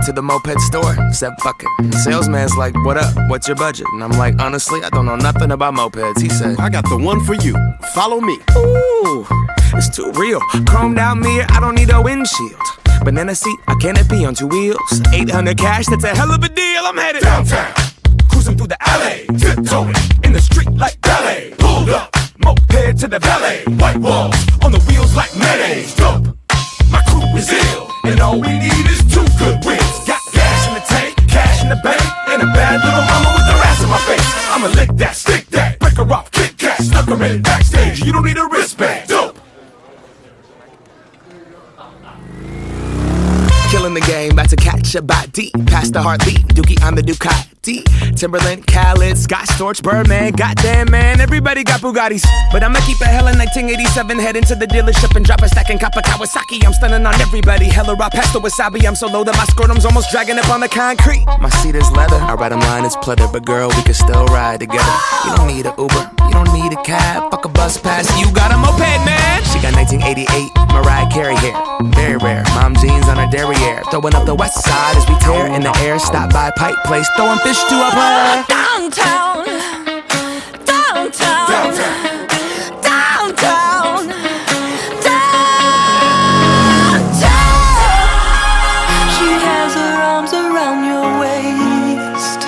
to the moped store, said fuck it. The salesman's like, what up, what's your budget? And I'm like, honestly, I don't know nothing about mopeds. He said, I got the one for you, follow me. ooh, it's too real. Chromed out mirror, I don't need a windshield. Banana seat, a canopy on 2 wheels. 800 cash, that's a hell of a deal. I'm headed downtown, cruising through the alley, tiptoeing in the street like ballet. Pulled up, moped to the valet. White walls on the wheels like mayonnaise. Dope, my crew is ill, and all we need is 2 good wheels. Got gas in the tank, cash in the bank, and a bad little mama with her ass in my face. I'ma lick that, stick that, break her off, kick cat, snuck her in backstage. You don't need a wristband. Dope. killing the game, about to catch a body. Past the heartbeat, Dookie on the Ducati. Timberland, Khaled, Scott Storch, Birdman. Goddamn man, everybody got Bugattis. But I'ma keep it hella 1987. Head into the dealership and drop a stack in copper Kawasaki. I'm stunning on everybody. Hella raw pasta wasabi. I'm so low that my scrotum's almost dragging up on the concrete. My seat is leather. I ride 'em line, it's pleather. But girl, we can still ride together. You don't need a Uber, you don't need a cab. Fuck a bus pass, you got a moped, man. She got 1988 Mariah Carey hair. Very rare. Mom jeans on her derriere. Throwing up the west side as we tear in the air. Stop by Pike Place, throwing fish to a player. Downtown, downtown, downtown, downtown, downtown. She has her arms around your waist.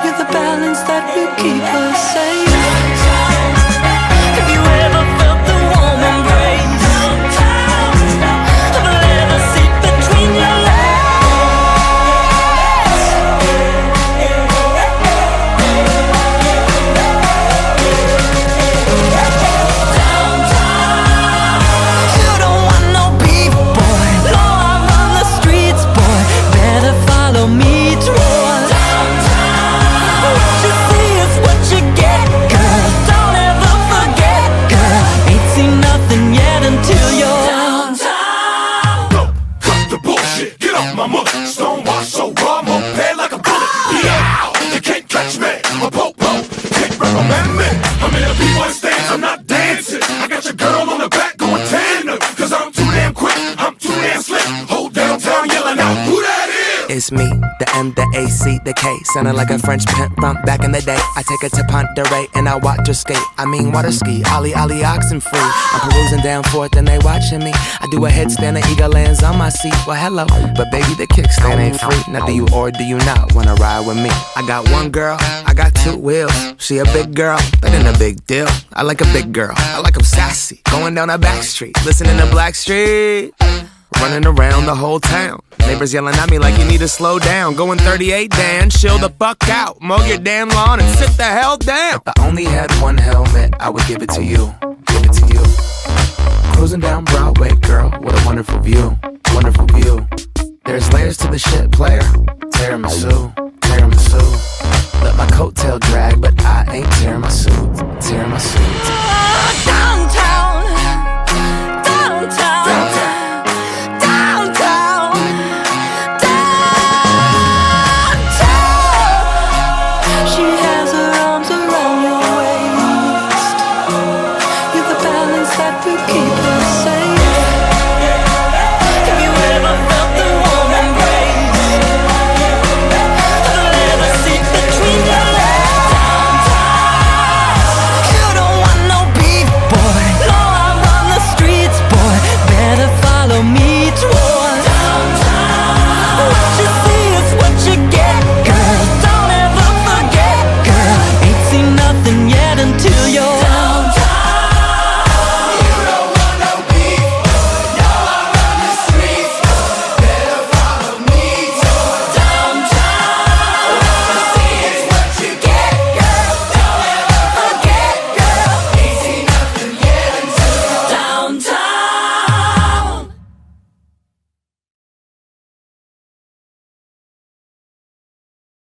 You're the balance that will keep her safe. Have you ever felt the warm embrace of a leather seat between your legs? It's me, the M, the A, C, the K. Sounding like a French pimp from back in the day. I take her to Ponderay and I watch her skate. I mean water ski, ollie, ollie, oxen free. I'm perusing down forth and they watching me. I do a headstand, the eagle lands on my seat. Well, hello, but baby, the kickstand ain't free. Now do you or do you not wanna ride with me? I got one girl, I got 2 wheels. She a big girl, that ain't a big deal. I like a big girl, I like 'em sassy. Going down a back street, listening to Blackstreet. Running around the whole town. Neighbors yelling at me like you need to slow down. Going 38, Dan, chill the fuck out. Mow your damn lawn and sit the hell down. If I only had one helmet, I would give it to you. Give it to you. Cruising down Broadway, girl, what a wonderful view. Wonderful view. There's layers to the shit, player. Tiramisu, tiramisu.